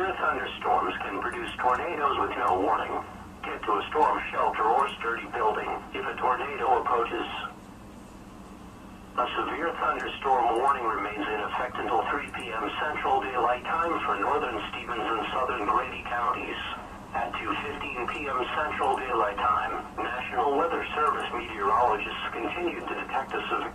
Severe thunderstorms can produce tornadoes with no warning. Get to a storm shelter or sturdy building if a tornado approaches. A severe thunderstorm warning remains in effect until 3 p.m. Central Daylight Time for northern Stevens and southern Grady counties. At 2:15 p.m. Central Daylight Time, National Weather Service meteorologists continued to detect a severe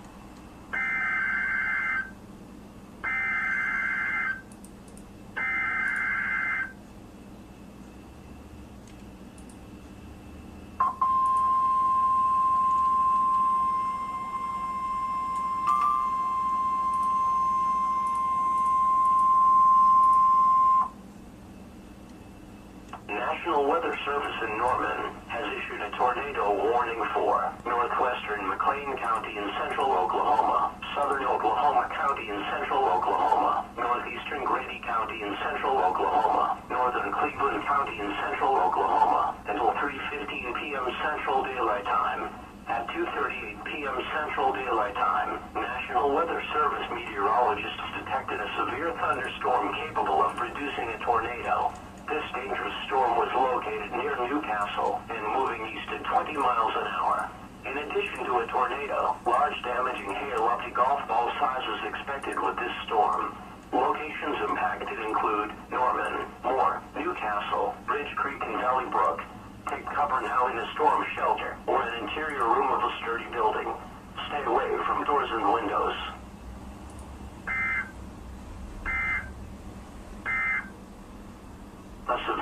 National Weather Service in Norman has issued a tornado warning for Northwestern McClain County in central Oklahoma, southern Oklahoma County in central Oklahoma, Northeastern Grady County in central Oklahoma, northern Cleveland County in central Oklahoma, until 3:15 p.m. Central Daylight Time. At 2:38 p.m. Central Daylight Time, National Weather Service meteorologists detected a severe thunderstorm capable of producing a tornado. This dangerous storm was located near Newcastle and moving east at 20 miles an hour. In addition to a tornado, large damaging hail up to golf ball size is expected with this storm. Locations impacted include Norman, Moore, Newcastle, Ridge Creek, and Valley Brook. Take cover now in a storm shelter or an interior room of a sturdy building. Stay away from doors and windows.